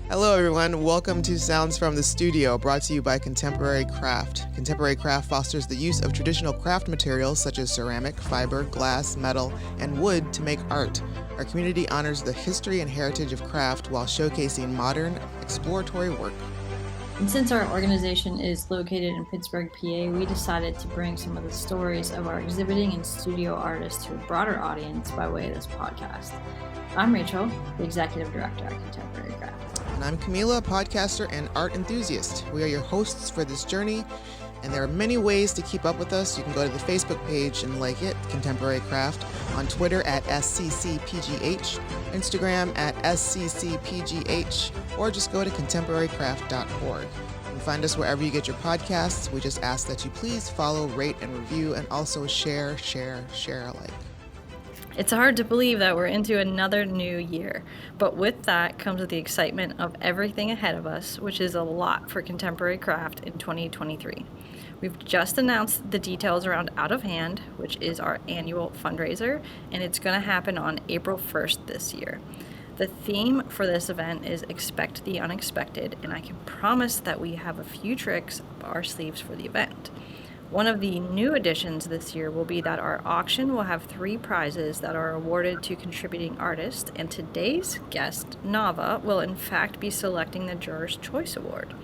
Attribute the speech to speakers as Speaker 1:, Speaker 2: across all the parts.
Speaker 1: Hello, everyone. Welcome to Sounds from the Studio, brought to you by Contemporary Craft. Contemporary Craft fosters the use of traditional craft materials such as ceramic, fiber, glass, metal, and wood to make art. Our community honors the history and heritage of craft while showcasing modern, exploratory work.
Speaker 2: And since our organization is located in Pittsburgh, PA, we decided to bring some of the stories of our exhibiting and studio artists to a broader audience by way of this podcast. I'm Rachel, the Executive Director at Contemporary Craft.
Speaker 1: And I'm Camila, a podcaster and art enthusiast. We are your hosts for this journey, and there are many ways to keep up with us. You can go to the Facebook page and like it, Contemporary Craft, on Twitter at SCCPGH, Instagram at SCCPGH, or just go to contemporarycraft.org. You can find us wherever you get your podcasts. We just ask that you please follow, rate, and review, and also share alike.
Speaker 2: It's hard to believe that we're into another new year, but with that comes the excitement of everything ahead of us, which is a lot for Contemporary Craft in 2023. We've just announced the details around Out of Hand, which is our annual fundraiser, and it's going to happen on April 1st this year. The theme for this event is Expect the Unexpected, and I can promise that we have a few tricks up our sleeves for the event. One of the new additions this year will be that our auction will have 3 prizes that are awarded to contributing artists, and today's guest, Nava, will in fact be selecting the Juror's Choice Award.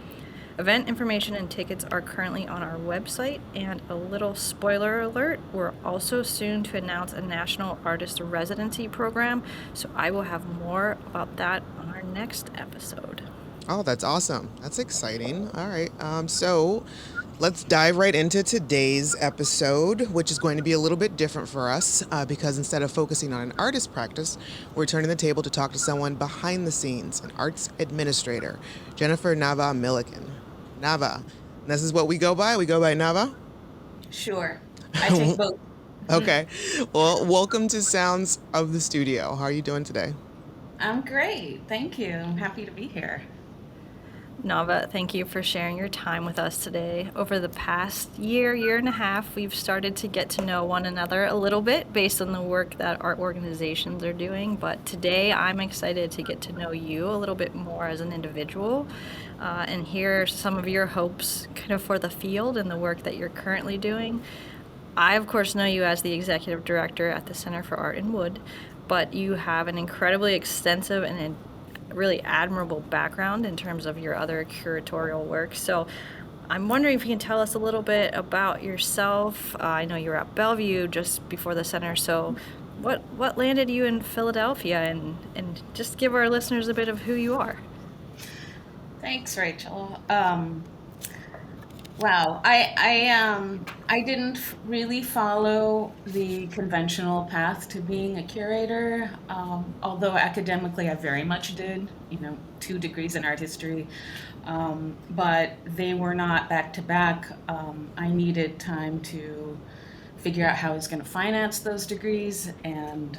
Speaker 2: Event information and tickets are currently on our website, and a little spoiler alert, we're also soon to announce a National Artist Residency program, so I will have more about that on our next episode.
Speaker 1: Oh, that's awesome. That's exciting. All right. So let's dive right into today's episode, which is going to be a little bit different for us because instead of focusing on an artist practice, we're turning the table to talk to someone behind the scenes, an arts administrator, Jennifer-Navva Milliken. Nava. This is what we go by? We go by Nava?
Speaker 3: Sure. I take both.
Speaker 1: Okay. Well, welcome to Sounds of the Studio. How are you doing today?
Speaker 3: I'm great. Thank you. I'm happy to be here.
Speaker 2: Nava, thank you for sharing your time with us today. Over the past year and a half, we've started to get to know one another a little bit based on the work that art organizations are doing. But today, I'm excited to get to know you a little bit more as an individual and hear some of your hopes kind of for the field and the work that you're currently doing. I, of course, know you as the Executive Director at the Center for Art and Wood, but you have an incredibly extensive and really admirable background in terms of your other curatorial work. So I'm wondering if you can tell us a little bit about yourself. I know you were at Bellevue just before the center, so what landed you in Philadelphia, and just give our listeners a bit of who you are.
Speaker 3: Thanks, Rachel. Wow, I didn't really follow the conventional path to being a curator, although academically I very much did, 2 degrees in art history, but they were not back to back. I needed time to figure out how I was going to finance those degrees, and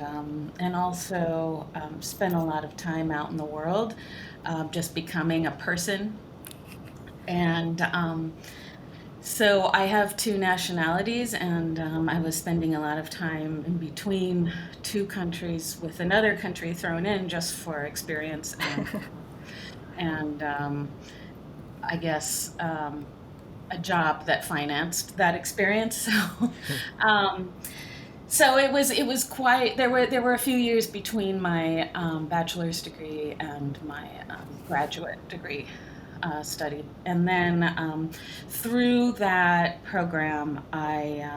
Speaker 3: also spend a lot of time out in the world, just becoming a person. And so I have 2 nationalities, and I was spending a lot of time in between 2 countries with another country thrown in just for experience and I guess a job that financed that experience. So it was quite. There were a few years between my bachelor's degree and my graduate degree study, and then through that program, I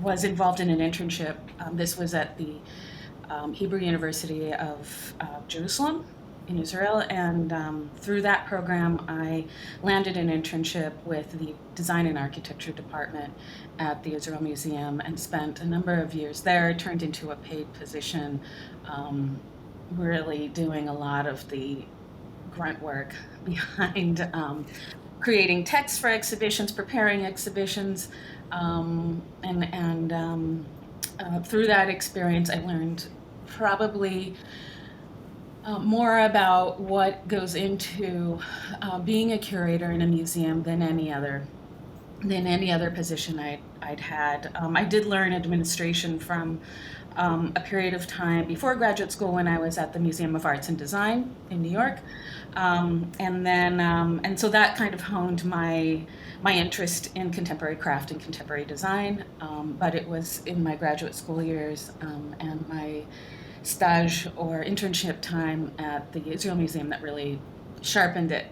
Speaker 3: was involved in an internship. This was at the Hebrew University of Jerusalem in Israel, and through that program, I landed an internship with the Design and Architecture Department at the Israel Museum and spent a number of years there. It turned into a paid position, really doing a lot of the grunt work behind creating text for exhibitions, preparing exhibitions, and through that experience, I learned probably more about what goes into being a curator in a museum than any other position I'd had. I did learn administration from a period of time before graduate school when I was at the Museum of Arts and Design in New York. And so that kind of honed my interest in contemporary craft and contemporary design. But it was in my graduate school years and my stage or internship time at the Israel Museum that really sharpened it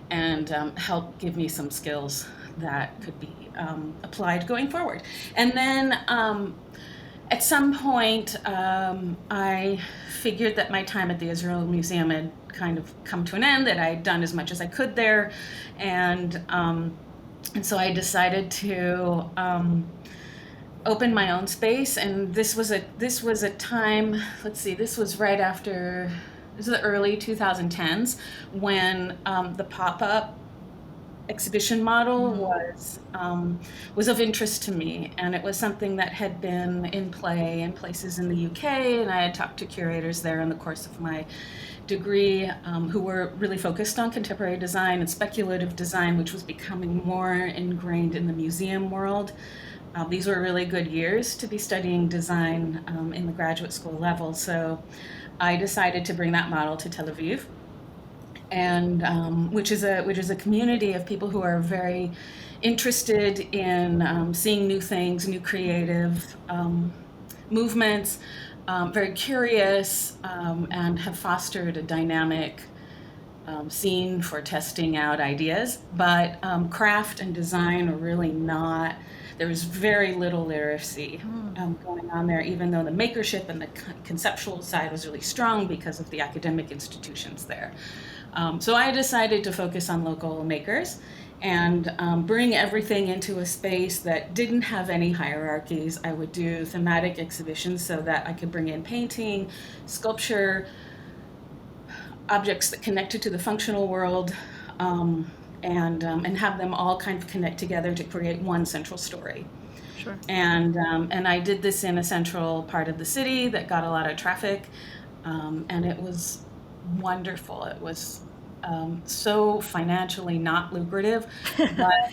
Speaker 3: and helped give me some skills that could be applied going forward. And then at some point, I figured that my time at the Israel Museum had kind of come to an end, that I'd done as much as I could there, and so I decided to open my own space. And this was a time. Let's see, this was right after. This was the early 2010s when the pop-up exhibition model was of interest to me, and it was something that had been in play in places in the UK, and I had talked to curators there in the course of my degree who were really focused on contemporary design and speculative design, which was becoming more ingrained in the museum world. These were really good years to be studying design in the graduate school level, so I decided to bring that model to Tel Aviv, and which is a community of people who are very interested in seeing new things, new creative movements, very curious, and have fostered a dynamic scene for testing out ideas. But craft and design are really not. There was very little literacy going on there, even though the makership and the conceptual side was really strong because of the academic institutions there. So I decided to focus on local makers and bring everything into a space that didn't have any hierarchies. I would do thematic exhibitions so that I could bring in painting, sculpture, objects that connected to the functional world, and have them all kind of connect together to create one central story.
Speaker 2: Sure.
Speaker 3: And I did this in a central part of the city that got a lot of traffic, and it was wonderful. It was so financially not lucrative, but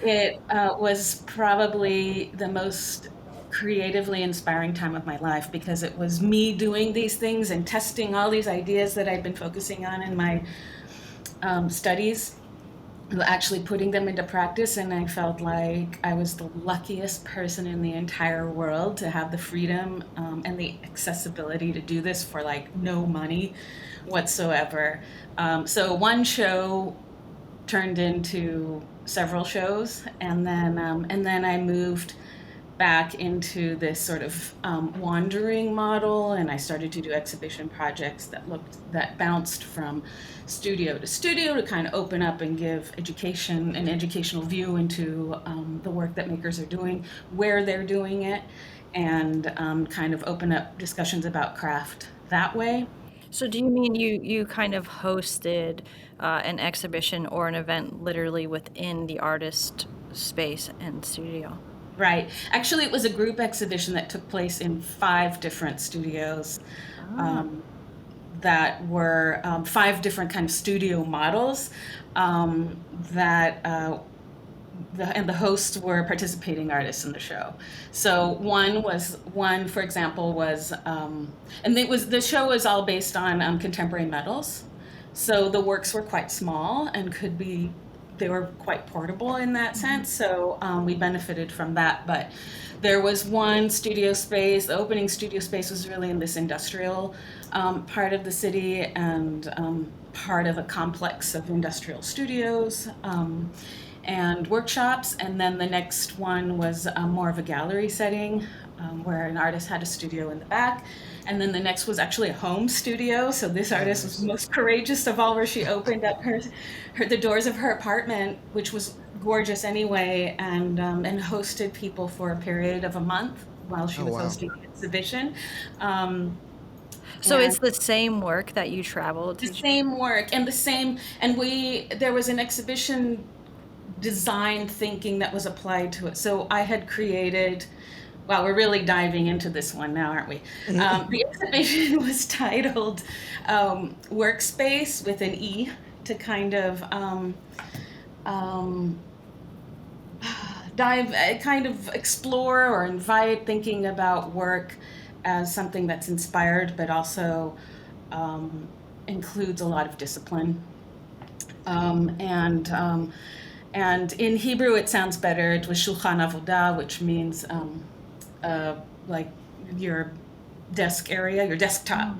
Speaker 3: it was probably the most creatively inspiring time of my life, because it was me doing these things and testing all these ideas that I'd been focusing on in my studies, actually putting them into practice. And I felt like I was the luckiest person in the entire world to have the freedom and the accessibility to do this for like no money whatsoever. So one show turned into several shows, and then I moved back into this sort of wandering model, and I started to do exhibition projects that bounced from studio to kind of open up and give an educational view into the work that makers are doing, where they're doing it, and kind of open up discussions about craft that way.
Speaker 2: So do you mean you kind of hosted an exhibition or an event literally within the artist space and studio?
Speaker 3: Right. Actually, it was a group exhibition that took place in 5 different studios that were 5 different kind of studio models that the hosts were participating artists in the show. So one, for example, was, and the show was all based on contemporary metals. So the works were quite small and they were quite portable in that sense. So we benefited from that. But there was one studio space. The opening studio space was really in this industrial part of the city, and part of a complex of industrial studios and workshops. And then the next one was more of a gallery setting where an artist had a studio in the back. And then the next was actually a home studio. So this artist was most courageous of all, where she opened up the doors of her apartment, which was gorgeous anyway, and hosted people for a period of a month while she was hosting the exhibition.
Speaker 2: So it's the same work that you traveled to?
Speaker 3: The same work and there was an exhibition design thinking that was applied to it. So I had created, well, we're really diving into this one now, aren't we? The exhibition was titled Workspace with an E, to kind of kind of explore or invite thinking about work as something that's inspired, but also includes a lot of discipline. And in Hebrew, it sounds better. It was shulchan avodah, which means like your desk area, your desktop.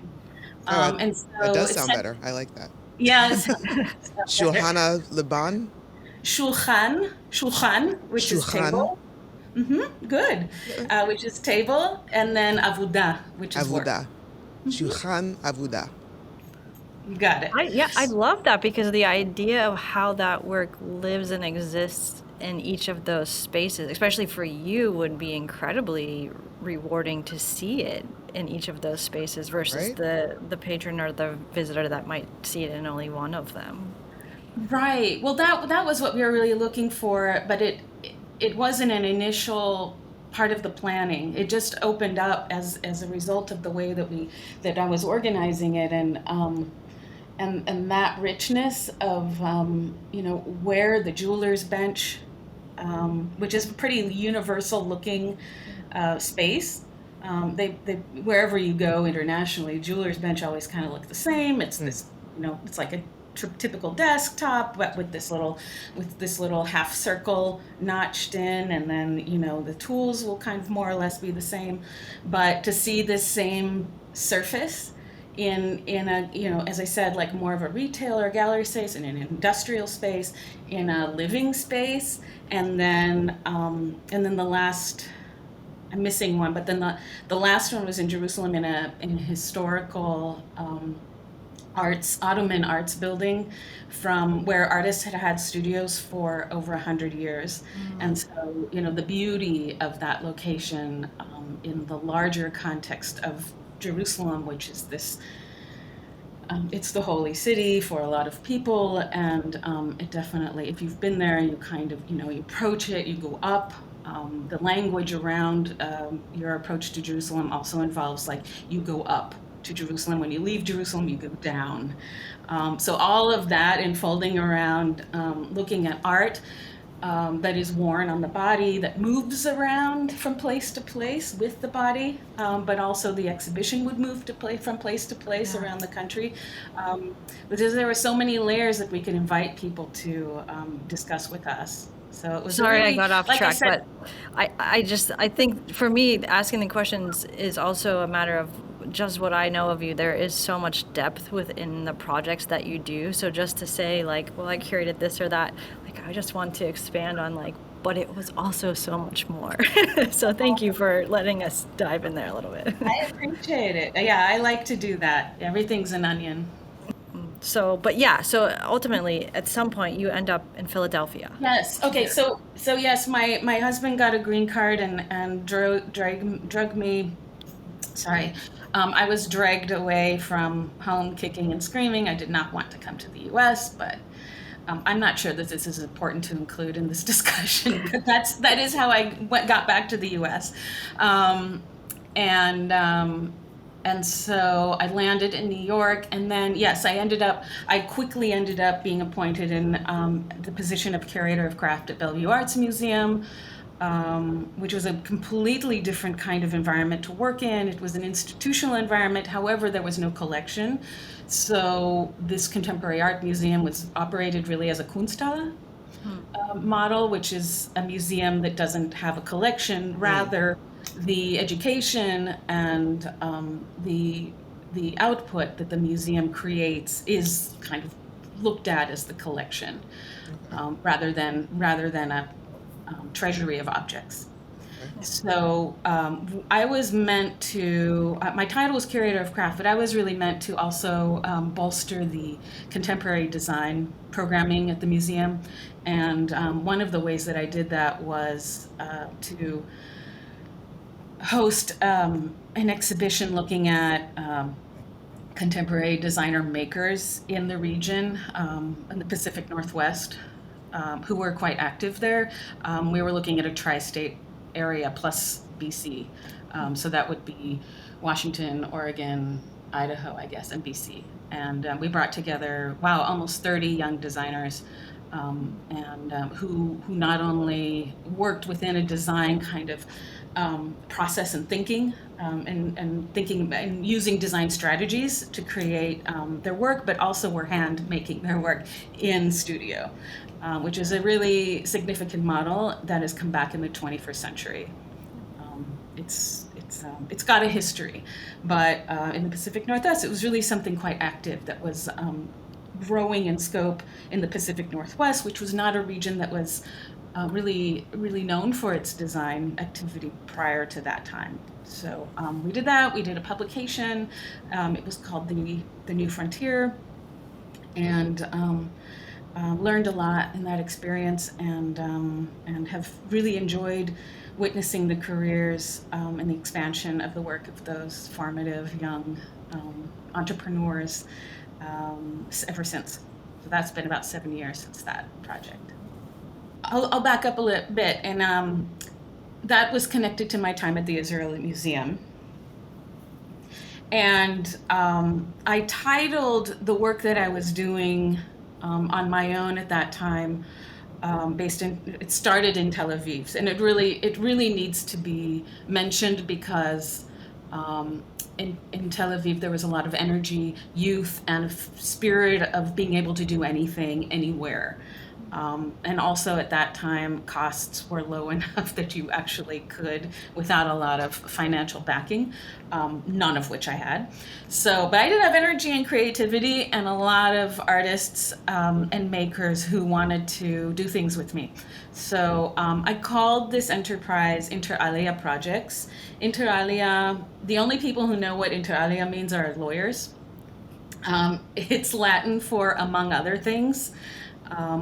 Speaker 3: And so
Speaker 1: that does sound better. I like that.
Speaker 3: Yeah.
Speaker 1: Shulchana Liban?
Speaker 3: Shulchan, which is table. Good. Which is table, and then avodah, which is work.
Speaker 1: Shulchan avodah.
Speaker 3: You got it.
Speaker 2: I love that, because the idea of how that work lives and exists in each of those spaces, especially for you, would be incredibly rewarding to see it in each of those spaces versus the patron or the visitor that might see it in only one of them.
Speaker 3: Right. Well, that was what we were really looking for, but it wasn't an initial part of the planning. It just opened up as a result of the way that I was organizing it, and that richness of where the jeweler's bench, which is a pretty universal looking space. They wherever you go internationally, jeweler's bench always kind of look the same. It's this, it's like a typical desktop, but with this little half circle notched in, and then the tools will kind of more or less be the same. But to see this same surface in a as I said, like more of a retail or gallery space, in an industrial space, in a living space, and then the last, I'm missing one, but then the last one was in Jerusalem in a historical Ottoman arts building, from where artists had studios for over 100 years. And so the beauty of that location in the larger context of Jerusalem, which is this, it's the holy city for a lot of people, and it definitely, if you've been there, you kind of, you approach it, you go up. The language around your approach to Jerusalem also involves, like, you go up to Jerusalem. When you leave Jerusalem, you go down. So all of that unfolding around looking at art that is worn on the body, that moves around from place to place with the body, but also the exhibition would move from place to place around the country. Because there were so many layers that we could invite people to discuss with us. So it was
Speaker 2: Sorry,
Speaker 3: really,
Speaker 2: I got off
Speaker 3: like
Speaker 2: track,
Speaker 3: I said,
Speaker 2: but I think for me, asking the questions is also a matter of just what I know of you. There is so much depth within the projects that you do. So just to say, like, well, I curated this or that, like, I just want to expand on, like, but it was also so much more. So thank you for letting us dive in there a little bit.
Speaker 3: I appreciate it. Yeah, I like to do that. Everything's an onion.
Speaker 2: So ultimately, at some point, you end up in Philadelphia.
Speaker 3: Yes. Okay. So yes, my husband got a green card and drug me. Sorry, I was dragged away from home, kicking and screaming. I did not want to come to the U.S., but I'm not sure that this is important to include in this discussion. But that is how I got back to the U.S. And so I landed in New York, and then, yes, I quickly ended up being appointed in the position of Curator of Craft at Bellevue Arts Museum, which was a completely different kind of environment to work in. It was an institutional environment. However, there was no collection. So this contemporary art museum was operated really as a Kunsthalle model, which is a museum that doesn't have a collection. Rather, the education and the output that the museum creates is kind of looked at as the collection, rather than a treasury of objects. So I was meant to, my title was Curator of Craft, but I was really meant to also bolster the contemporary design programming at the museum. And one of the ways that I did that was to host an exhibition looking at contemporary designer makers in the region, in the Pacific Northwest, who were quite active there. We were looking at a tri-state area plus BC. So that would be Washington, Oregon, Idaho, I guess, and BC. And we brought together, almost 30 young designers, who not only worked within a design kind of process and thinking and thinking and using design strategies to create their work, but also were hand making their work in studio, which is a really significant model that has come back in the 21st century. It's got a history, but in the Pacific Northwest, it was really something quite active that was growing in scope in the Pacific Northwest, which was not a region that was really known for its design activity prior to that time. So we did that. We did a publication. It was called the New Frontier, and learned a lot in that experience, and have really enjoyed witnessing the careers and the expansion of the work of those formative young entrepreneurs ever since. So that's been about 7 years since that project. I'll back up a little bit, and that was connected to my time at the Israeli Museum. And I titled the work that I was doing on my own at that time, it started in Tel Aviv, and it really needs to be mentioned because in Tel Aviv there was a lot of energy, youth, and spirit of being able to do anything, anywhere. And also at that time, costs were low enough that you actually could, without a lot of financial backing, none of which I had. But I did have energy and creativity and a lot of artists and makers who wanted to do things with me. So I called this enterprise Inter Alia Projects. Inter Alia, the only people who know what Inter Alia means are lawyers. It's Latin for among other things.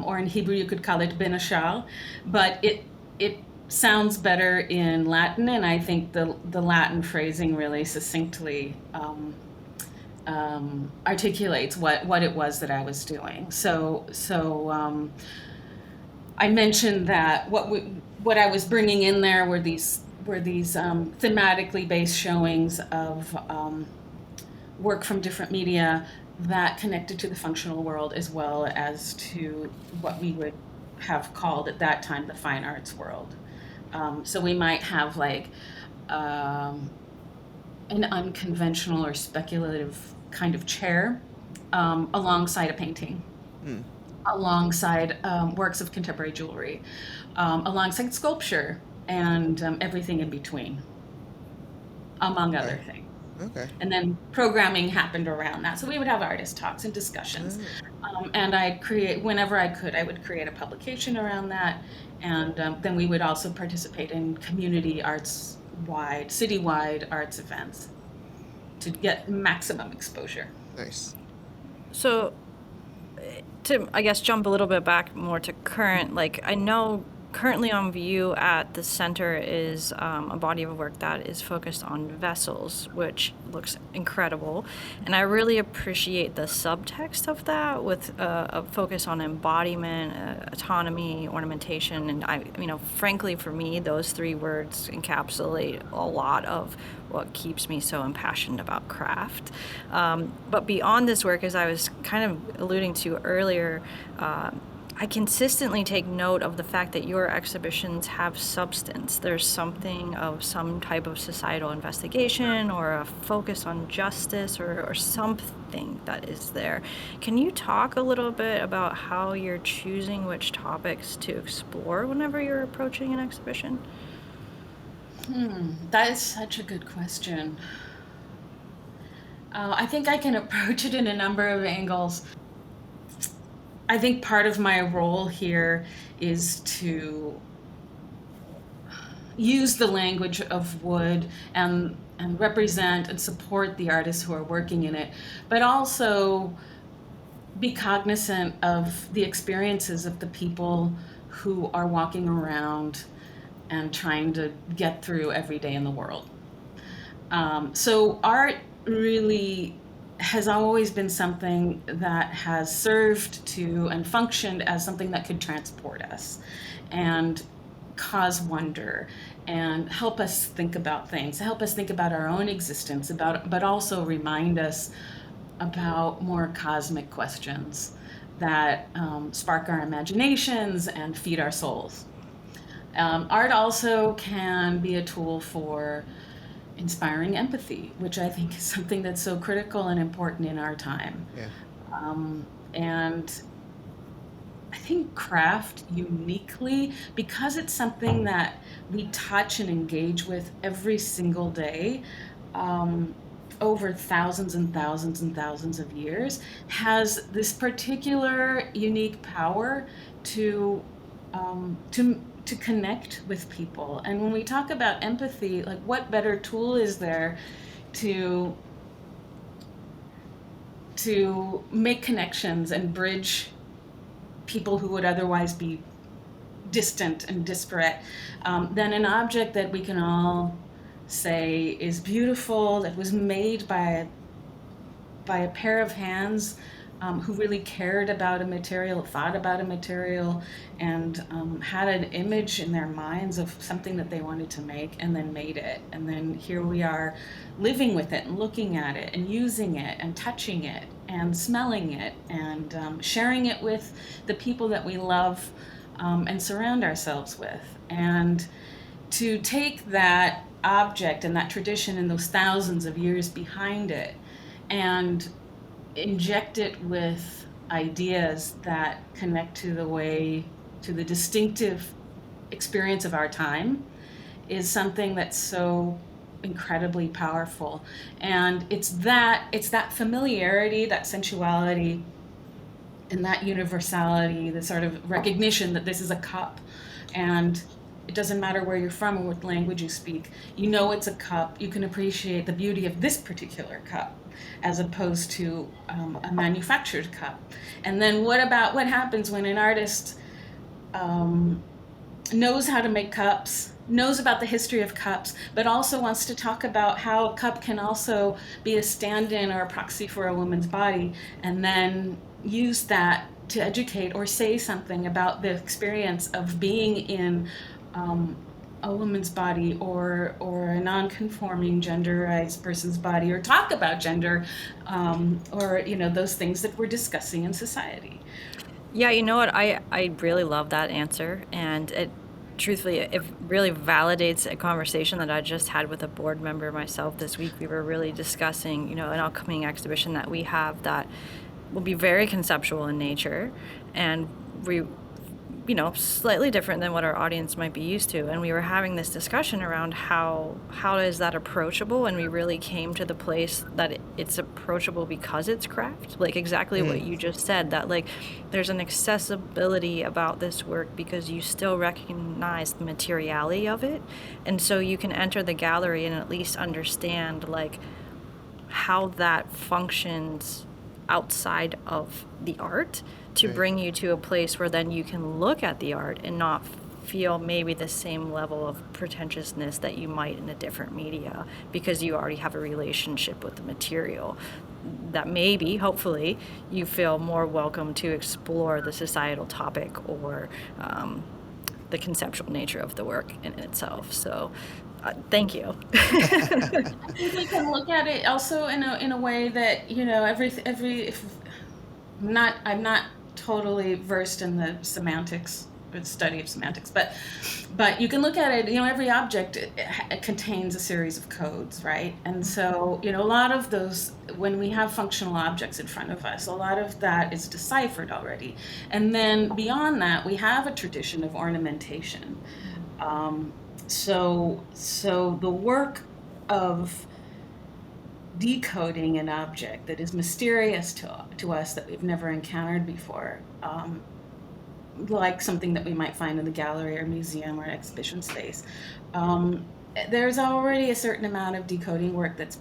Speaker 3: Or in Hebrew you could call it ben ashar, but it sounds better in Latin, and I think the Latin phrasing really succinctly articulates what it was that I was doing. So I mentioned that what I was bringing in there were these thematically based showings of work from different media that connected to the functional world as well as to what we would have called at that time the fine arts world. So we might have like an unconventional or speculative kind of chair alongside a painting, alongside works of contemporary jewelry, alongside sculpture, and everything in between, among other things.
Speaker 1: Okay.
Speaker 3: And then programming happened around that. So we would have artist talks and discussions. And whenever I could, I would create a publication around that. And then we would also participate in community arts-wide, citywide arts events to get maximum exposure.
Speaker 1: Nice.
Speaker 2: So to, I guess, jump a little bit back more to current, like I know currently on view at the center is a body of work that is focused on vessels, which looks incredible. And I really appreciate the subtext of that with a focus on embodiment, autonomy, ornamentation. And frankly, for me, those three words encapsulate a lot of what keeps me so impassioned about craft. But beyond this work, as I was kind of alluding to earlier, I consistently take note of the fact that your exhibitions have substance. There's something of some type of societal investigation or a focus on justice or something that is there. Can you talk a little bit about how you're choosing which topics to explore whenever you're approaching an exhibition?
Speaker 3: That is such a good question. I think I can approach it in a number of angles. I think part of my role here is to use the language of wood and represent and support the artists who are working in it, but also be cognizant of the experiences of the people who are walking around and trying to get through every day in the world. So art really has always been something that has served to and functioned as something that could transport us and cause wonder and help us think about things, help us think about our own existence, but also remind us about more cosmic questions that spark our imaginations and feed our souls. Art also can be a tool for inspiring empathy, which I think is something that's so critical and important in our time.
Speaker 1: Yeah.
Speaker 3: And I think craft uniquely, because it's something that we touch and engage with every single day, over thousands and thousands and thousands of years, has this particular unique power to to connect with people. And when we talk about empathy, like, what better tool is there to make connections and bridge people who would otherwise be distant and disparate, than an object that we can all say is beautiful, that was made by a pair of hands who really cared about a material, thought about a material, and had an image in their minds of something that they wanted to make, and then made it. And then here we are living with it and looking at it and using it and touching it and smelling it and sharing it with the people that we love and surround ourselves with. And to take that object and that tradition and those thousands of years behind it and inject it with ideas that connect to the distinctive experience of our time is something that's so incredibly powerful. And it's that familiarity, that sensuality, and that universality, the sort of recognition that this is a cup, and it doesn't matter where you're from or what language you speak, you know it's a cup, you can appreciate the beauty of this particular cup as opposed to a manufactured cup. And then what happens when an artist knows how to make cups, knows about the history of cups, but also wants to talk about how a cup can also be a stand-in or a proxy for a woman's body, and then use that to educate or say something about the experience of being in a woman's body or a non-conforming genderized person's body, or talk about gender, or those things that we're discussing in society.
Speaker 2: Yeah, you know what? I really love that answer, and it really validates a conversation that I just had with a board member myself this week. We were really discussing, an upcoming exhibition that we have that will be very conceptual in nature, and slightly different than what our audience might be used to. And we were having this discussion around how is that approachable, and we really came to the place that it's approachable because it's craft, like exactly what you just said, that like there's an accessibility about this work because you still recognize the materiality of it, and so you can enter the gallery and at least understand like how that functions outside of the art to bring you to a place where then you can look at the art and not feel maybe the same level of pretentiousness that you might in a different media, because you already have a relationship with the material that maybe, hopefully, you feel more welcome to explore the societal topic or the conceptual nature of the work in itself. So thank you.
Speaker 3: I think we can look at it also in a way that I'm not totally versed in the semantics, the study of semantics, but you can look at it. Every object it contains a series of codes, right? And so a lot of those, when we have functional objects in front of us, a lot of that is deciphered already. And then beyond that, we have a tradition of ornamentation. So the work of decoding an object that is mysterious to us, that we've never encountered before, like something that we might find in the gallery or museum or exhibition space, there's already a certain amount of decoding work that's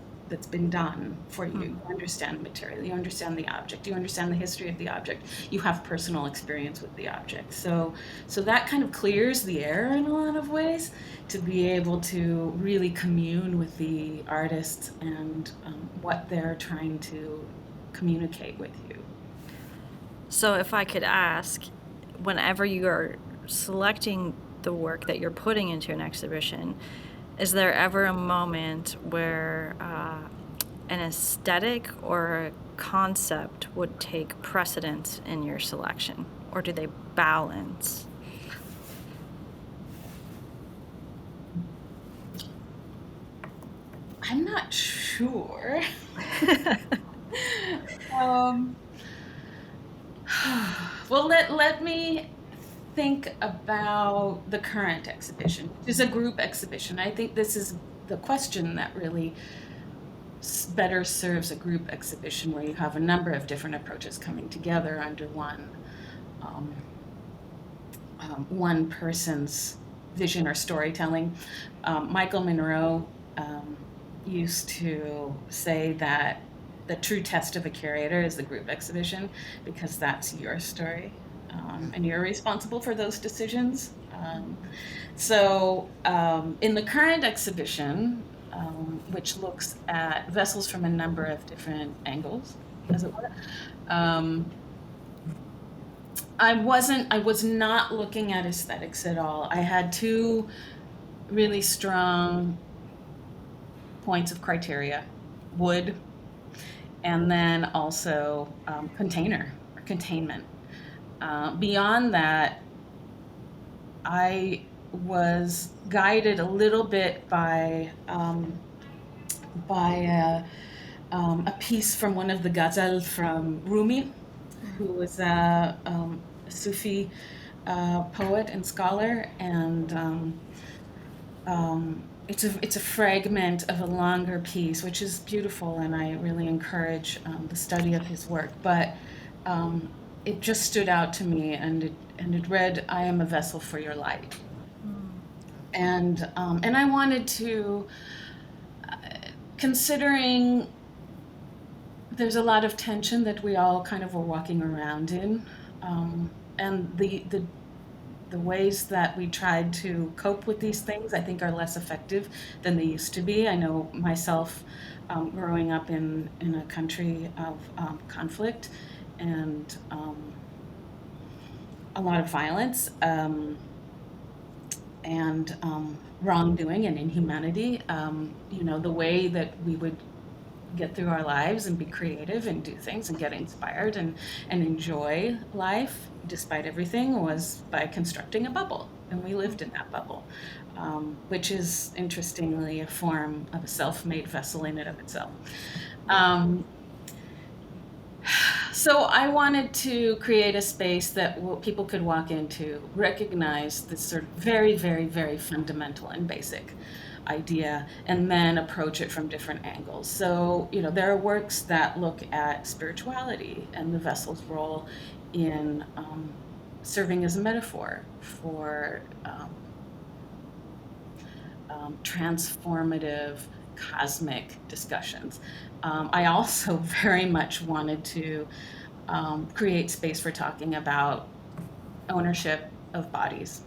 Speaker 3: been done for you. You understand the material, you understand the object, you understand the history of the object, you have personal experience with the object. So that kind of clears the air in a lot of ways to be able to really commune with the artist and what they're trying to communicate with you.
Speaker 2: So if I could ask, whenever you are selecting the work that you're putting into an exhibition, is there ever a moment where an aesthetic or a concept would take precedence in your selection, or do they balance?
Speaker 3: not sure. um, well, let me think about the current exhibition, which is a group exhibition. I think this is the question that really better serves a group exhibition where you have a number of different approaches coming together under one person's vision or storytelling. Michael Monroe used to say that the true test of a curator is the group exhibition, because that's your story, and you're responsible for those decisions. So in the current exhibition, which looks at vessels from a number of different angles, as it were, I was not looking at aesthetics at all. I had two really strong points of criteria: wood, and then also container or containment. Beyond that, I was guided a little bit by a piece from one of the ghazal from Rumi, who was a Sufi poet and scholar, and it's a fragment of a longer piece, which is beautiful, and I really encourage the study of his work. But it just stood out to me, and it read, "I am a vessel for your light," and I wanted to, considering there's a lot of tension that we all kind of were walking around in, and the ways that we tried to cope with these things, I think, are less effective than they used to be. I know myself, growing up in a country of conflict and a lot of violence and wrongdoing and inhumanity. The way that we would get through our lives and be creative and do things and get inspired and enjoy life despite everything was by constructing a bubble, and we lived in that bubble, which is interestingly a form of a self-made vessel in and of itself. So I wanted to create a space that people could walk into, recognize this sort of very, very, very fundamental and basic idea, and then approach it from different angles. So, there are works that look at spirituality and the vessel's role in serving as a metaphor for transformative cosmic discussions. I also very much wanted to create space for talking about ownership of bodies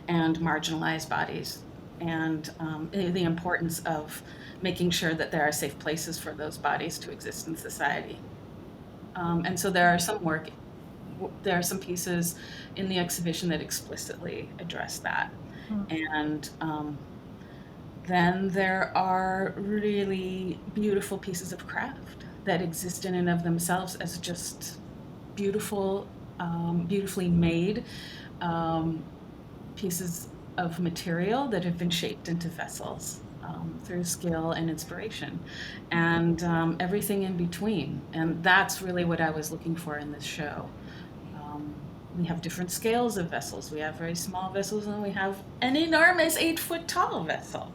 Speaker 3: and marginalized bodies, and the importance of making sure that there are safe places for those bodies to exist in society. And so there are some pieces in the exhibition that explicitly address that. And then there are really beautiful pieces of craft that exist in and of themselves as just beautiful, beautifully made pieces of material that have been shaped into vessels through skill and inspiration, and everything in between. And that's really what I was looking for in this show. We have different scales of vessels. We have very small vessels, and we have an enormous 8-foot tall vessel,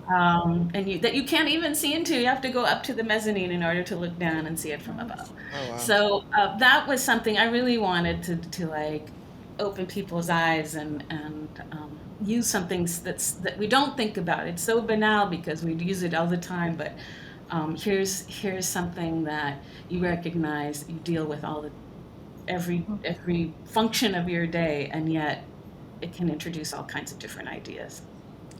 Speaker 3: and that you can't even see into. You have to go up to the mezzanine in order to look down and see it from above. Oh, wow. So that was something I really wanted to like open people's eyes and use something that we don't think about. It's so banal because we use it all the time, but here's something that you recognize, you deal with every function of your day, and yet it can introduce all kinds of different ideas.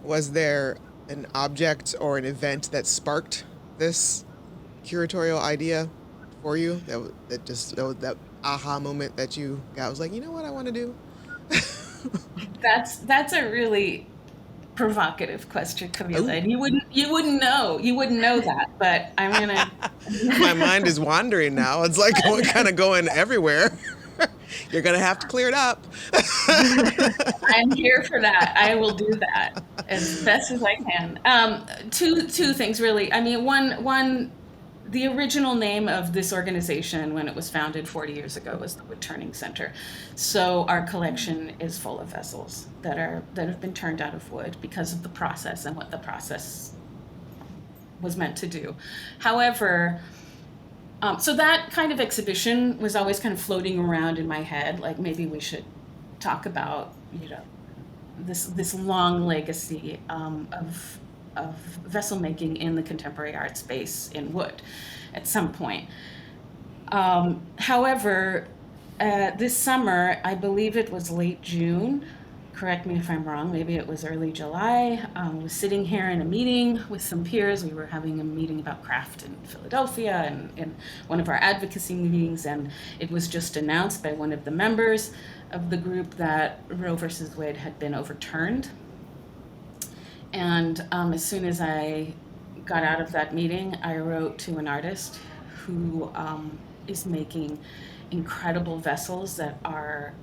Speaker 1: Was there an object or an event that sparked this curatorial idea for you? That aha moment that you got was like, you know what I want to do?
Speaker 3: That's a really provocative question, Camila. And you wouldn't know that, but I'm gonna.
Speaker 1: My mind is wandering now. It's like kind of going everywhere. You're going to have to clear it up.
Speaker 3: I'm here for that. I will do that as best as I can. Two things really. I mean, one, the original name of this organization when it was founded 40 years ago was the Wood Turning Center. So our collection is full of vessels that have been turned out of wood because of the process and what the process was meant to do. However, so that kind of exhibition was always kind of floating around in my head, like maybe we should talk about, this long legacy of vessel making in the contemporary art space in wood at some point. However, this summer, I believe it was late June, correct me if I'm wrong, maybe it was early July, I was sitting here in a meeting with some peers. We were having a meeting about craft in Philadelphia and in one of our advocacy meetings, and it was just announced by one of the members of the group that Roe versus Wade had been overturned. And as soon as I got out of that meeting, I wrote to an artist who is making incredible vessels that are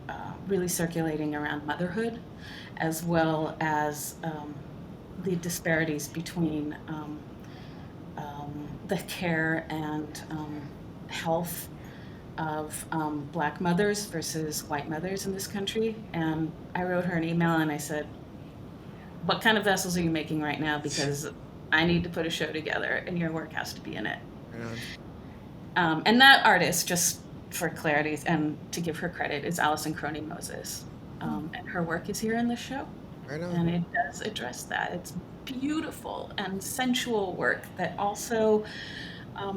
Speaker 3: really circulating around motherhood, as well as the disparities between the care and health of Black mothers versus white mothers in this country. And I wrote her an email and I said, what kind of vessels are you making right now? Because I need to put a show together and your work has to be in it.
Speaker 1: Yeah.
Speaker 3: And that artist, just for clarity and to give her credit, is Allison Crony Moses. And her work is here in the show.
Speaker 1: Right on.
Speaker 3: And it does address that. It's beautiful and sensual work that also,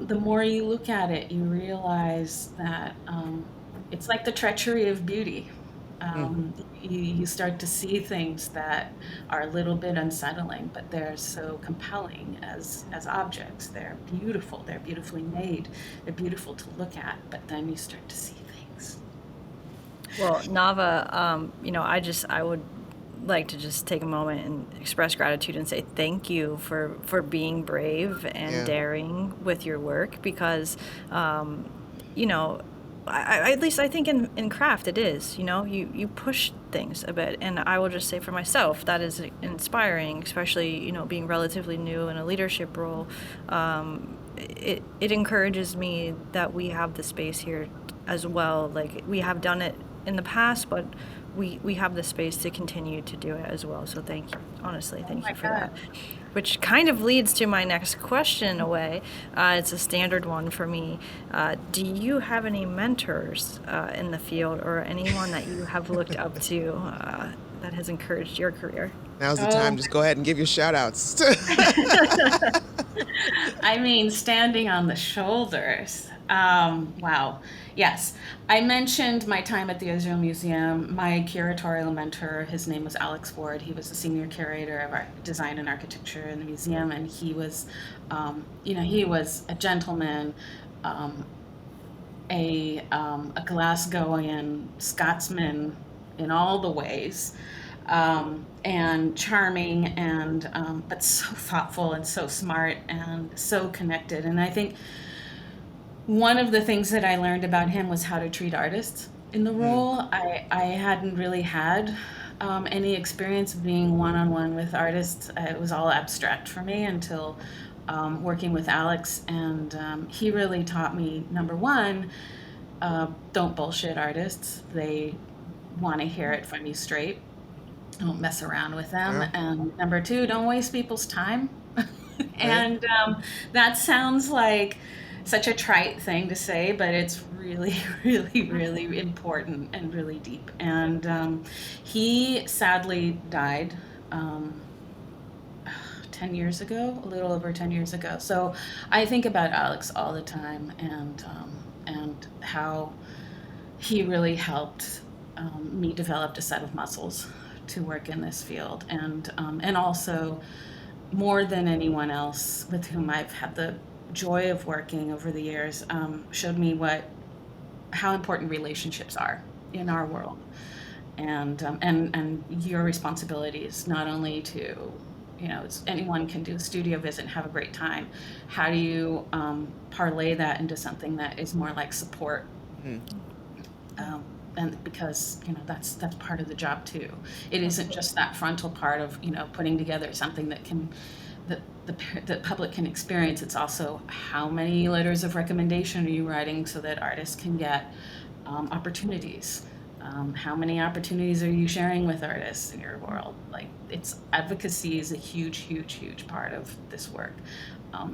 Speaker 3: the more you look at it, you realize that it's like the treachery of beauty. You start to see things that are a little bit unsettling, but they're so compelling as objects. They're beautiful. They're beautifully made. They're beautiful to look at, but then you start to see things.
Speaker 2: Well, Nava, I would like to just take a moment and express gratitude and say thank you for being brave and
Speaker 1: Yeah.
Speaker 2: daring with your work, because, at least I think in craft it is, you push things a bit. And I will just say for myself, that is inspiring, especially, being relatively new in a leadership role. It encourages me that we have the space here as well. Like, we have done it in the past, but we have the space to continue to do it as well. So thank you. Honestly, thank you for that. Which kind of leads to my next question in a way. It's a standard one for me. Do you have any mentors in the field, or anyone that you have looked up to that has encouraged your career?
Speaker 1: Now's the time. Just go ahead and give your shout outs.
Speaker 3: I mean, standing on the shoulders. Wow. Yes. I mentioned my time at the Israel Museum. My curatorial mentor, his name was Alex Ward. He was the senior curator of art, design and architecture in the museum. And he was, he was a gentleman, a Glasgowian Scotsman in all the ways. And charming, and but so thoughtful and so smart and so connected. And I think one of the things that I learned about him was how to treat artists in the role. I hadn't really had any experience of being one-on-one with artists. It was all abstract for me until working with Alex, and he really taught me, number one, don't bullshit artists. They want to hear it from you straight. Don't mess around with them.
Speaker 1: Yeah.
Speaker 3: And number two, don't waste people's time. And that sounds like such a trite thing to say, but it's really, really, really important and really deep. And he sadly died 10 years ago, a little over 10 years ago. So I think about Alex all the time, and how he really helped me develop a set of muscles to work in this field, and also, more than anyone else with whom I've had the joy of working over the years, showed me how important relationships are in our world, and your responsibility is not only to, anyone can do a studio visit and have a great time. How do you parlay that into something that is more like support? and because that's part of the job too. It isn't just that frontal part of putting together something that the public can experience. It's also how many letters of recommendation are you writing so that artists can get opportunities. How many opportunities are you sharing with artists in your world? Like, it's advocacy is a huge, huge, huge part of this work.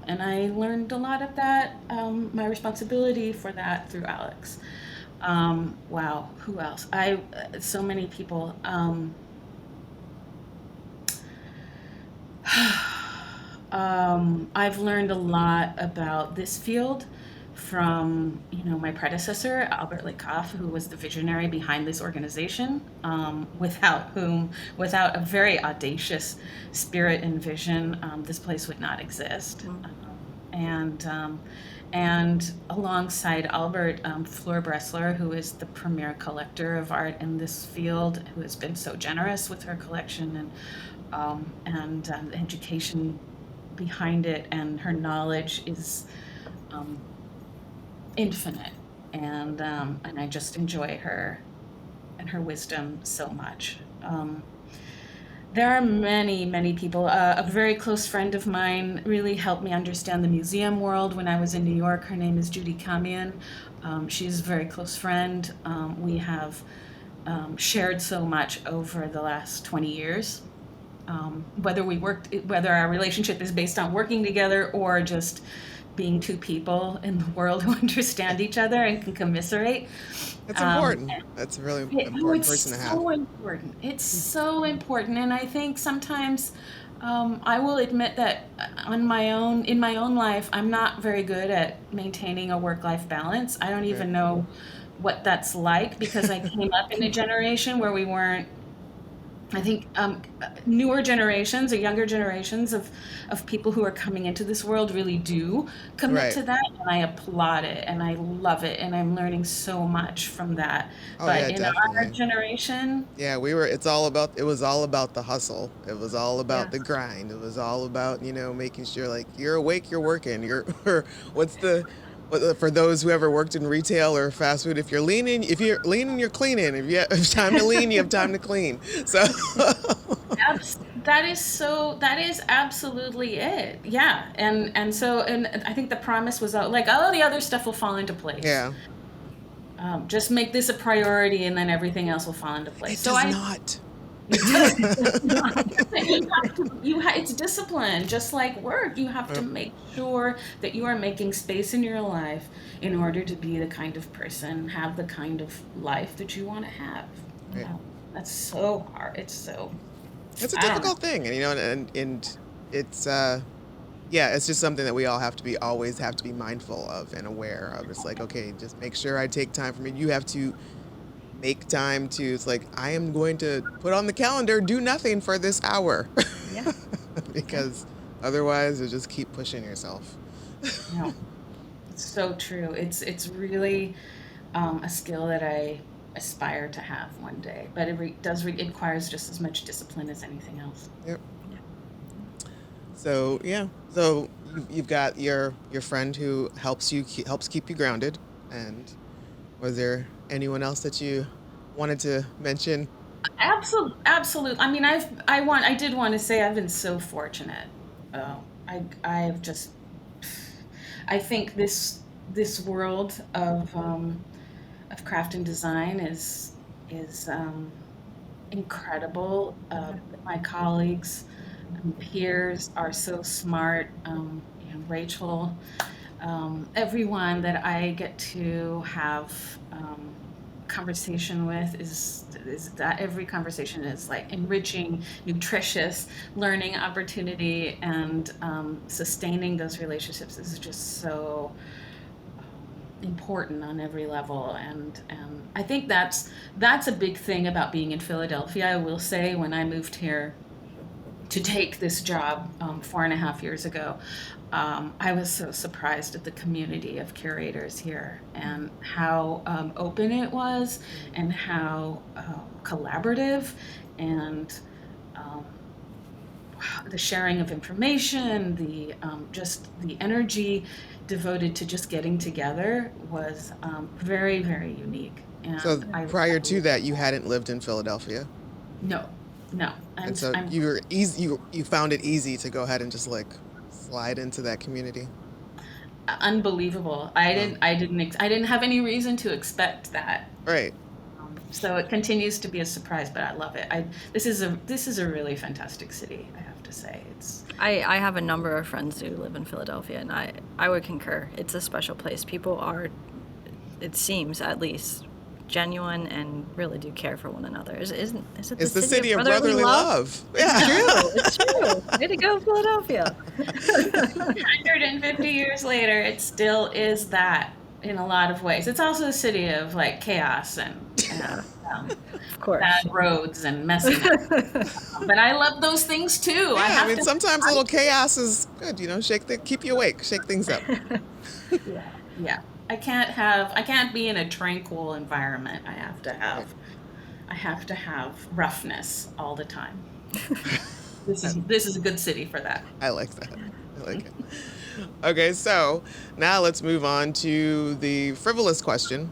Speaker 3: And I learned a lot of that, my responsibility for that through Alex. Wow, who else? So many people. I've learned a lot about this field from my predecessor, Albert Lecoff, who was the visionary behind this organization, without a very audacious spirit and vision, this place would not exist. And alongside Albert, Fleur Bressler, who is the premier collector of art in this field, who has been so generous with her collection and the education behind it, and her knowledge is infinite, and I just enjoy her and her wisdom so much. There are many, many people. A very close friend of mine really helped me understand the museum world when I was in New York. Her name is Judy Kamian. She's a very close friend. We have shared so much over the last 20 years. Whether our relationship is based on working together or just being two people in the world who understand each other and can commiserate.
Speaker 1: That's important. That's a really important person to have.
Speaker 3: It's so important. It's so important. And I think sometimes I will admit that in my own life, I'm not very good at maintaining a work-life balance. I don't even know what that's like, because I came up in a generation where we weren't. I think newer generations or younger generations of people who are coming into this world really do commit to that, and I applaud it and I love it, and I'm learning so much from that. But in our generation,
Speaker 1: it was all about the hustle. It was all about the grind. It was all about making sure like you're awake, you're working. For those who ever worked in retail or fast food, if you're leaning, you're cleaning. If you have time to lean, you have time to clean. So
Speaker 3: that is absolutely it. Yeah. And I think the promise was like, all the other stuff will fall into place.
Speaker 1: Yeah.
Speaker 3: Just make this a priority and then everything else will fall into place.
Speaker 1: It does not.
Speaker 3: It's discipline, just like work. You have to make sure that you are making space in your life in order to be the kind of person, have the kind of life that you want to have.
Speaker 1: Right.
Speaker 3: That's so hard. It's a
Speaker 1: difficult thing, and it's it's just something that we all always have to be mindful of and aware of. It's like, okay, just make sure I take time for me. You have to make time it's like, I am going to put on the calendar, do nothing for this hour.
Speaker 3: Yeah.
Speaker 1: Because otherwise you'll just keep pushing yourself.
Speaker 3: No, it's so true. It's really a skill that I aspire to have one day, but it requires just as much discipline as anything else.
Speaker 1: Yep. So you've got your friend who helps keep you grounded, and was there anyone else that you wanted to mention?
Speaker 3: Absolutely. I mean, I did want to say I've been so fortunate. I think this world of craft and design is incredible. My colleagues and peers are so smart. Rachel, everyone that I get to have conversation with is that every conversation is like enriching, nutritious, learning opportunity, and sustaining those relationships is just so important on every level. And I think that's a big thing about being in Philadelphia. I will say, when I moved here to take this job 4.5 years ago, I was so surprised at the community of curators here and how open it was, and how collaborative, and the sharing of information, just the energy devoted to just getting together was very, very unique.
Speaker 1: So
Speaker 3: And
Speaker 1: prior to that, you hadn't lived in Philadelphia,
Speaker 3: no, no.
Speaker 1: and so you were easy. You found it easy to go ahead and just like slide into that community.
Speaker 3: Unbelievable. I didn't have any reason to expect that.
Speaker 1: Right.
Speaker 3: So it continues to be a surprise, but I love it. This is a really fantastic city, I have to say.
Speaker 2: I have a number of friends who live in Philadelphia, and I would concur. It's a special place. People are, it seems at least, genuine and really do care for one another. Isn't it
Speaker 1: It's the city of brotherly love. Yeah.
Speaker 2: It's true. Way to go, Philadelphia.
Speaker 3: 150 years later, it still is that in a lot of ways. It's also a city of like chaos and
Speaker 2: Of course.
Speaker 3: bad roads and messiness. But I love those things too.
Speaker 1: Yeah, sometimes a little chaos is good, keep you awake, shake things up.
Speaker 3: Yeah. I can't be in a tranquil environment. I have to have roughness all the time. This is a good city for that.
Speaker 1: I like that. I like it. Okay, so now let's move on to the frivolous question.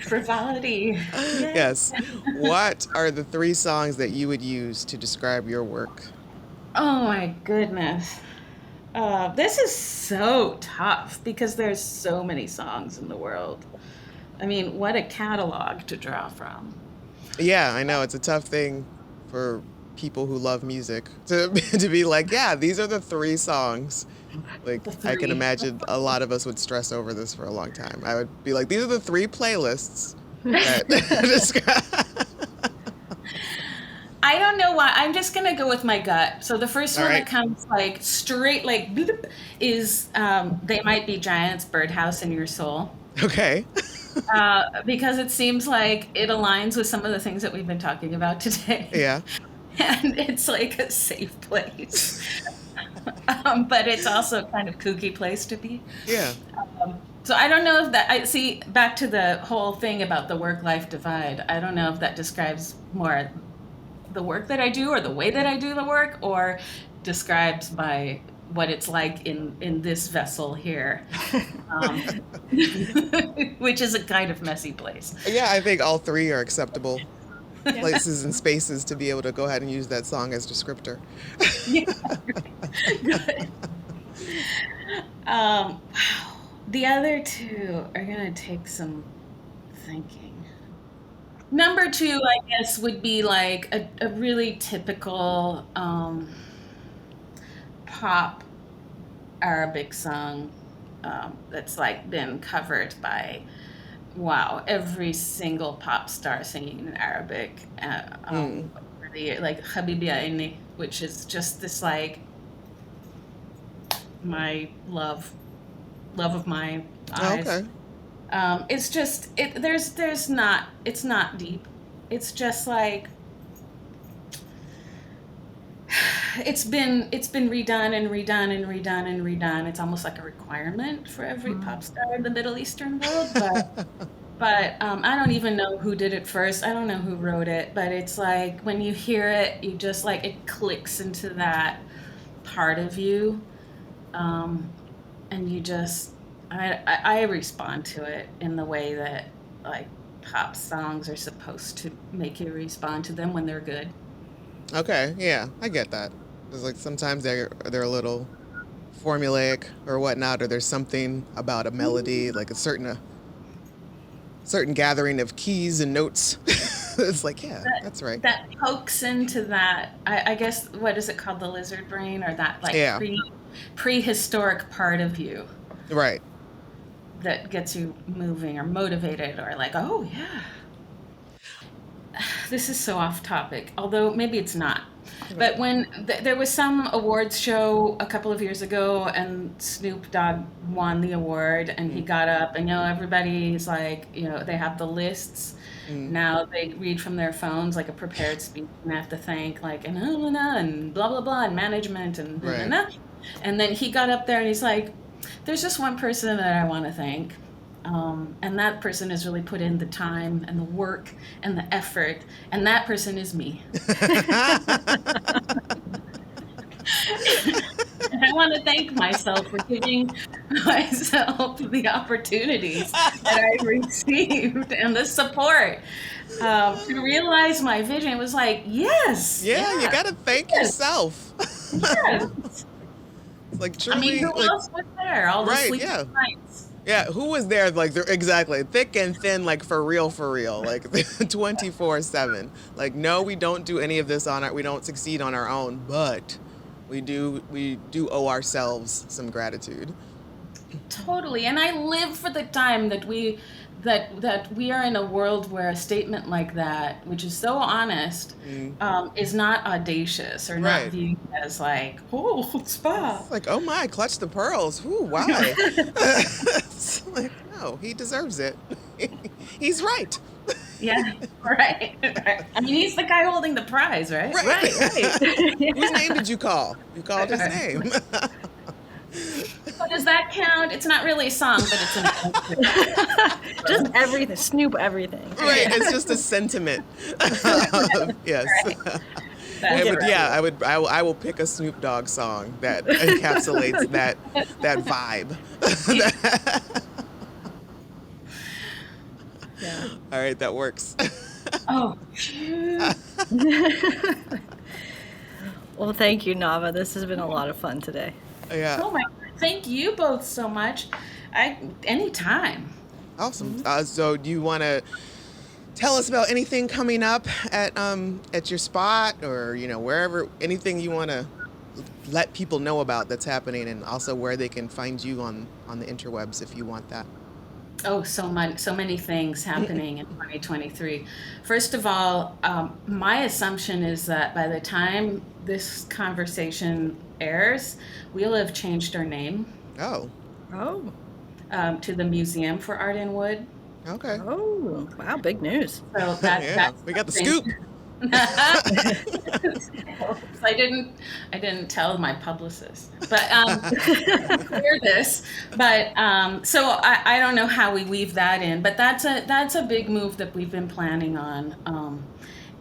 Speaker 3: Frivolity.
Speaker 1: Yes. What are the 3 songs that you would use to describe your work?
Speaker 3: Oh my goodness. This is so tough because there's so many songs in the world. I mean, what a catalog to draw from.
Speaker 1: Yeah, I know. It's a tough thing for people who love music to be like, yeah, these are the 3 songs. Like, I can imagine a lot of us would stress over this for a long time. I would be like, these are the 3 playlists that describe.
Speaker 3: I don't know why. I'm just going to go with my gut. So the first one that comes like straight, like, bloop, is They Might Be Giants, Birdhouse in Your Soul.
Speaker 1: Okay.
Speaker 3: Because it seems like it aligns with some of the things that we've been talking about today.
Speaker 1: Yeah.
Speaker 3: And it's like a safe place. But it's also a kind of kooky place to be.
Speaker 1: Yeah.
Speaker 3: So I don't know if that, I see, back to the whole thing about the work-life divide, I don't know if that describes more the work that I do or the way that I do the work, or describes by what it's like in this vessel here, which is a kind of messy place.
Speaker 1: Yeah, I think all 3 are acceptable places and spaces to be able to go ahead and use that song as descriptor.
Speaker 3: Yeah. Good. Wow. The other 2 are going to take some thinking. Number 2, I guess, would be like a really typical pop Arabic song that's like been covered by, every single pop star singing in Arabic over the year, like Habibi Aini, which is just this like my love of my eyes.
Speaker 1: Okay.
Speaker 3: It's just it's not deep. It's just like it's been redone and redone and redone and redone. It's almost like a requirement for every pop star in the Middle Eastern world. But I don't even know who did it first. I don't know who wrote it. But it's like when you hear it, you just like it clicks into that part of you, and you just. I respond to it in the way that like pop songs are supposed to make you respond to them when they're good.
Speaker 1: Okay, yeah, I get that. It's like sometimes they're a little formulaic or whatnot, or there's something about a melody, like a certain gathering of keys and notes. It's like, yeah, that's right.
Speaker 3: That pokes into that. I guess what is it called, the lizard brain, or that like prehistoric part of you.
Speaker 1: Right.
Speaker 3: That gets you moving or motivated or like, oh yeah. This is so off topic, although maybe it's not. But when there was some awards show a couple of years ago and Snoop Dogg won the award and he got up and, everybody's like, they have the lists. Now they read from their phones like a prepared speech and they have to thank like, and blah, blah, blah, and management and and then he got up there and he's like, there's just one person that I want to thank. And that person has really put in the time and the work and the effort. And that person is me. And I want to thank myself for giving myself the opportunities that I received and the support to realize my vision. It was like, yes,
Speaker 1: Yeah, you
Speaker 3: yeah,
Speaker 1: gotta thank
Speaker 3: yes,
Speaker 1: yourself.
Speaker 3: yes.
Speaker 1: Like
Speaker 3: I mean,
Speaker 1: truly,
Speaker 3: who
Speaker 1: like,
Speaker 3: else was there? All those
Speaker 1: right,
Speaker 3: sleepless
Speaker 1: yeah.
Speaker 3: nights.
Speaker 1: Yeah, who was there? Like, they're exactly thick and thin, like for real, like 24/7. Like, no, we don't do any of this we don't succeed on our own, but we do owe ourselves some gratitude.
Speaker 3: Totally. And I live for the time that we are in a world where a statement like that, which is so honest,
Speaker 1: Mm,
Speaker 3: is not audacious or not
Speaker 1: right.
Speaker 3: viewed as like, oh, chutzpah.
Speaker 1: It's like, oh my, clutch the pearls. Whoo, why? It's like, no, he deserves it. He's right.
Speaker 3: Yeah, right. Right. I mean, he's the guy holding the prize, right?
Speaker 1: Right.
Speaker 2: Right, right.
Speaker 1: Whose
Speaker 2: Yeah.
Speaker 1: name did you call? You called his name.
Speaker 3: So does that count? It's not really a song, but it's an
Speaker 2: Just everything, Snoop everything.
Speaker 1: Right, it's just a sentiment. Yes.
Speaker 3: right. That's
Speaker 1: I will pick a Snoop Dogg song that encapsulates that vibe.
Speaker 2: Yeah.
Speaker 1: All right, that works.
Speaker 3: Oh, shoot.
Speaker 2: Well, thank you, Nava. This has been a lot of fun today.
Speaker 1: Yeah,
Speaker 3: Oh my God. Thank you both so much. Anytime.
Speaker 1: awesome. So do you want to tell us about anything coming up at your spot, or wherever, anything you want to let people know about that's happening, and also where they can find you on the interwebs if you want that.
Speaker 3: Oh, so many things happening in 2023. First of all, my assumption is that by the time this conversation airs, we'll have changed our name
Speaker 1: Oh,
Speaker 2: Oh,
Speaker 3: to the Museum for Art in Wood.
Speaker 1: okay.
Speaker 2: oh, wow, big news.
Speaker 3: So
Speaker 1: Yeah,
Speaker 3: that's
Speaker 1: we got the
Speaker 3: something.
Speaker 1: scoop.
Speaker 3: I didn't tell my publicist, but hear this. But so I don't know how we weave that in, but that's a big move that we've been planning on,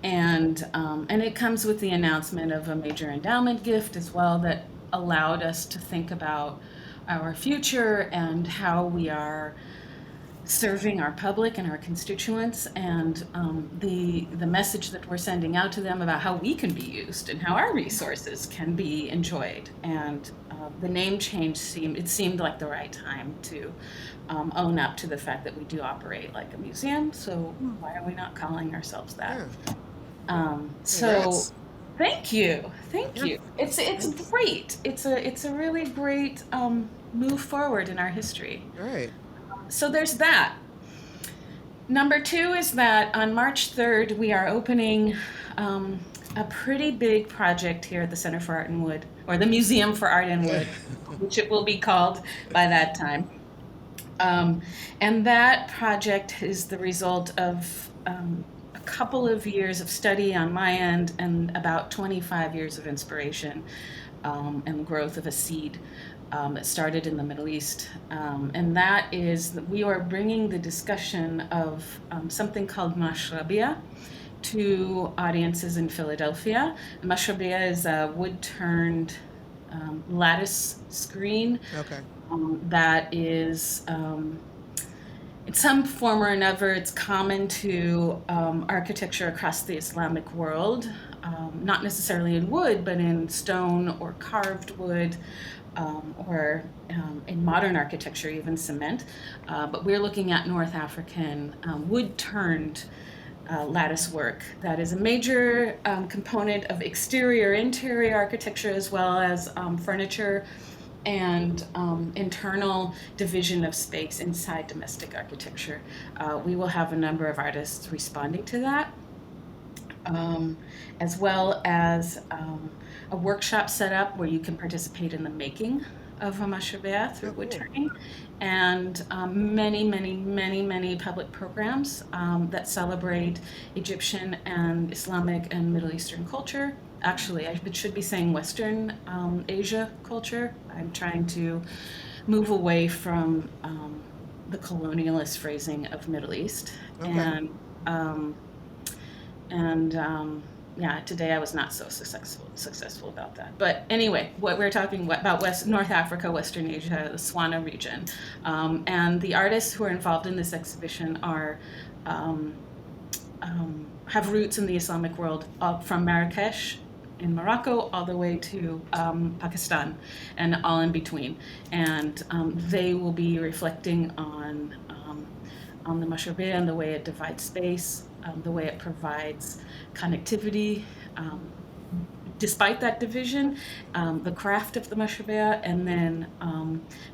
Speaker 3: and it comes with the announcement of a major endowment gift as well that allowed us to think about our future and how we are serving our public and our constituents, and the message that we're sending out to them about how we can be used and how our resources can be enjoyed. And the name change seemed like the right time to own up to the fact that we do operate like a museum. So why are we not calling ourselves that?
Speaker 1: Yeah.
Speaker 3: So
Speaker 1: Congrats.
Speaker 3: thank you,
Speaker 1: Yeah.
Speaker 3: you. It's great. It's a really great move forward in our history.
Speaker 1: All right.
Speaker 3: So there's that. Number two is that on March 3rd, we are opening a pretty big project here at the Center for Art in Wood, or the Museum for Art in Wood, which it will be called by that time. And that project is the result of a couple of years of study on my end and about 25 years of inspiration and growth of a seed. It started in the Middle East, and that is that we are bringing the discussion of something called mashrabiyah to audiences in Philadelphia. Mashrabiyah is a wood-turned lattice screen
Speaker 1: Okay.
Speaker 3: that is, in some form or another, it's common to architecture across the Islamic world, not necessarily in wood, but in stone or carved wood. Or in modern architecture, even cement. But we're looking at North African wood-turned lattice work that is a major component of interior architecture, as well as furniture and internal division of space inside domestic architecture. We will have a number of artists responding to that, as well as a workshop set up where you can participate in the making of a mashrabiyah through wood turning, and many public programs that celebrate Egyptian and Islamic and Middle Eastern culture. Actually, I should be saying Western Asia culture. I'm trying to move away from the colonialist phrasing of Middle East.
Speaker 1: Okay.
Speaker 3: And today I was not so successful about that. But anyway, what we're talking about North Africa, Western Asia, the Swana region. And the artists who are involved in this exhibition are have roots in the Islamic world, from Marrakesh in Morocco all the way to Pakistan and all in between. And they will be reflecting on the Mashrabiyah and the way it divides space, the way it provides connectivity, despite that division, the craft of the Mashrabiyah, and then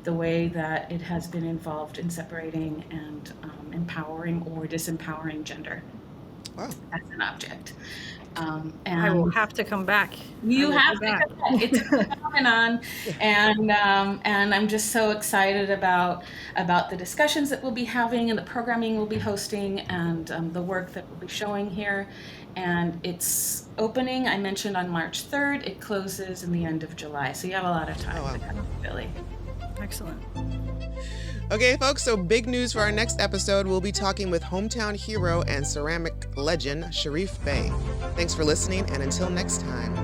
Speaker 3: the way that it has been involved in separating and empowering or disempowering gender.
Speaker 1: Wow.
Speaker 3: As an object.
Speaker 2: And I will have to come back.
Speaker 3: You have to come back. It's a phenomenon, and I'm just so excited about the discussions that we'll be having and the programming we'll be hosting and the work that we'll be showing here. And it's opening, I mentioned, on March 3rd. It closes in the end of July, so you have a lot of time to come, Billy.
Speaker 2: Excellent.
Speaker 1: Okay, folks, so big news for our next episode. We'll be talking with hometown hero and ceramic legend, Sharif Bey. Thanks for listening, and until next time.